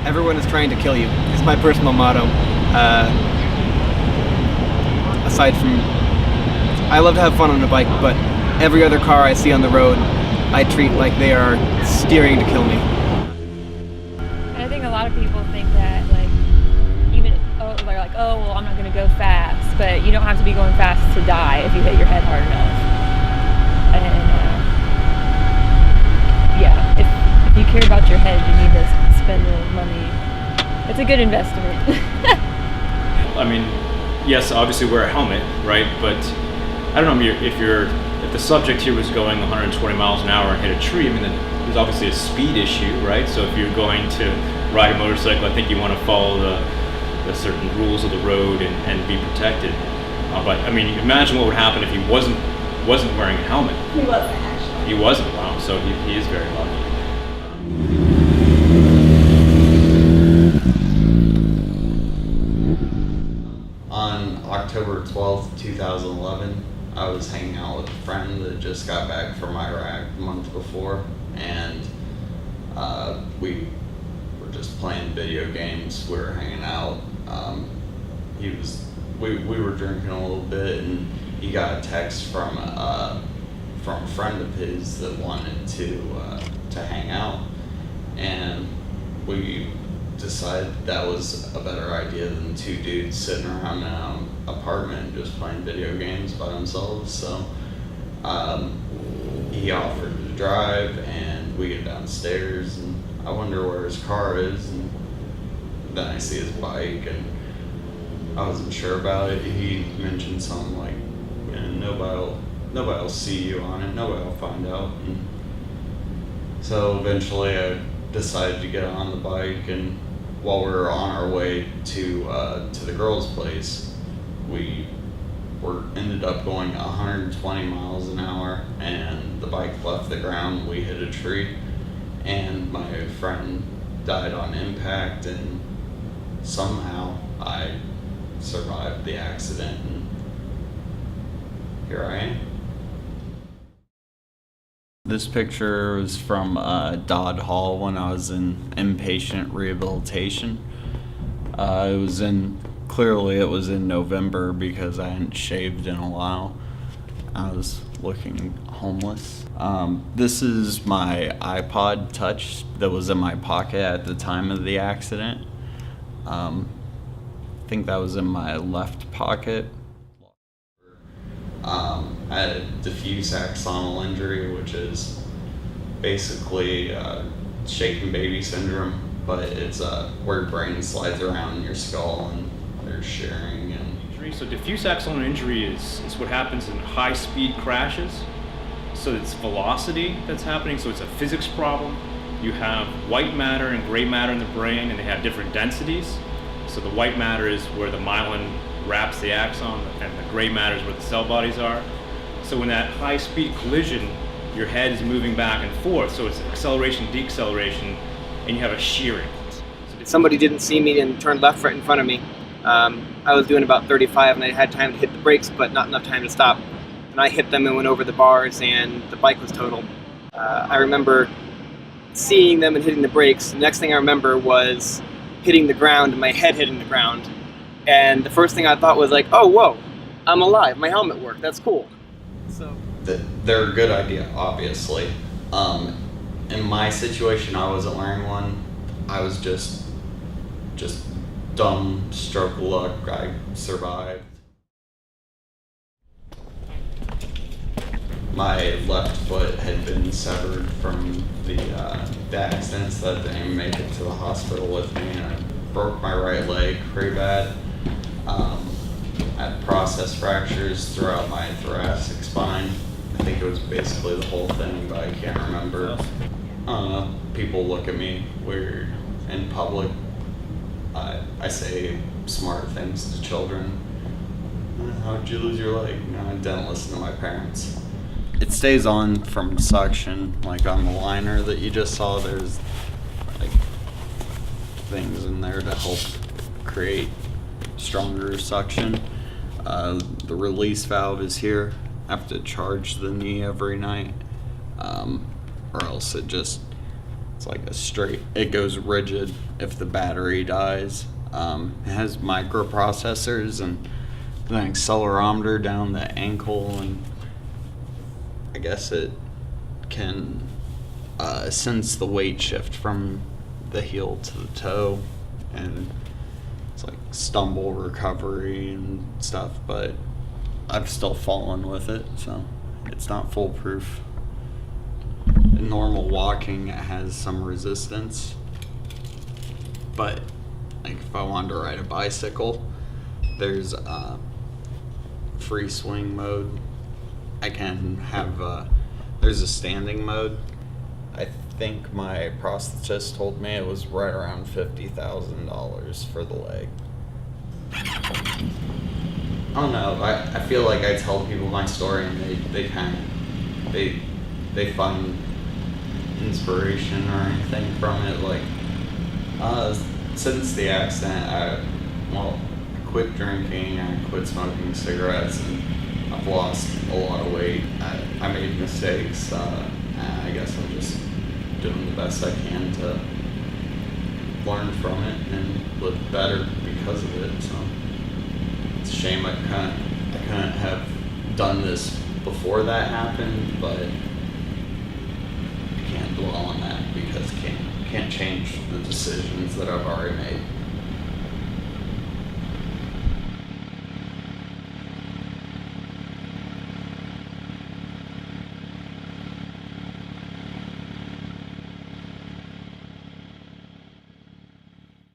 Everyone is trying to kill you. It's my personal motto. Aside from, I love to have fun on a bike, but every other car I see on the road, I treat like they are steering to kill me. And I think a lot of people think that, like, they're like, oh, well, I'm not going to go fast, but you don't have to be going fast to die if you hit your head hard enough. And if you care about your head, you need to spend the money. It's a good investment. I mean, yes, obviously wear a helmet, right? But I don't know if the subject here was going 120 miles an hour and hit a tree. I mean, there's obviously a speed issue, right? So if you're going to ride a motorcycle, I think you want to follow the certain rules of the road and be protected. But I mean, imagine what would happen if he wasn't wearing a helmet. He wasn't actually. He wasn't. Wow. So he is very lucky. On October 12th, 2011, I was hanging out with a friend that just got back from Iraq a month before, and we were just playing video games. We were hanging out. We were drinking a little bit, and he got a text from a friend of his that wanted to hang out, and we decided that was a better idea than two dudes sitting around in an apartment just playing video games by themselves. So he offered to drive, and we get downstairs, and I wonder where his car is, and then I see his bike, and I wasn't sure about it. He mentioned something like, nobody will see you on it, nobody will find out. And so eventually I decided to get on the bike, and while we were on our way to the girls' place, we ended up going 120 miles an hour, and the bike left the ground. We hit a tree, and my friend died on impact, and somehow I survived the accident, and here I am. This picture was from Dodd Hall when I was in inpatient rehabilitation. It was in November because I hadn't shaved in a while. I was looking homeless. This is my iPod Touch that was in my pocket at the time of the accident. I think that was in my left pocket. I had a diffuse axonal injury, which is basically shaken baby syndrome, but it's where your brain slides around in your skull and there's shearing. So diffuse axonal injury is what happens in high-speed crashes. So it's velocity that's happening, so it's a physics problem. You have white matter and gray matter in the brain, and they have different densities. So the white matter is where the myelin wraps the axon, and the gray matter is where the cell bodies are. So in that high-speed collision, your head is moving back and forth, so it's acceleration, deceleration, and you have a shearing. Somebody didn't see me and turned left right in front of me. I was doing about 35, and I had time to hit the brakes, but not enough time to stop. And I hit them and went over the bars, and the bike was totaled. I remember seeing them and hitting the brakes. The next thing I remember was hitting the ground, and my head hitting the ground. And the first thing I thought was like, oh, whoa, I'm alive. My helmet worked. That's cool. So they're a good idea, obviously. In my situation, I wasn't wearing one. I was just dumb stroke of luck. I survived. My left foot had been severed from the accident, so that didn't even make it to the hospital with me. And I broke my right leg pretty bad. I had process fractures throughout my thoracic spine. I think it was basically the whole thing, but I can't remember. People look at me weird in public. I say smart things to children. How'd you lose your leg? No, I didn't listen to my parents. It stays on from suction, like on the liner that you just saw. There's like things in there to help create stronger suction. The release valve is here. I have to charge the knee every night, or else it just It's like a straight, it goes rigid if the battery dies. It has microprocessors and an accelerometer down the ankle, and I guess it can sense the weight shift from the heel to the toe, and it's like stumble recovery and stuff, but I've still fallen with it, so it's not foolproof. In normal walking, it has some resistance, but like if I wanted to ride a bicycle, there's free swing mode. I can have there's a standing mode. I think my prosthetist told me it was right around $50,000 for the leg. I don't know. I feel like I tell people my story and they find inspiration or anything from it. Like since the accident, I quit drinking, I quit smoking cigarettes, and I've lost a lot of weight. I made mistakes. And I guess I'm just doing the best I can to learn from it and live better because of it. So it's a shame I couldn't have done this before that happened, but I can't dwell on that because can't change the decisions that I've already made.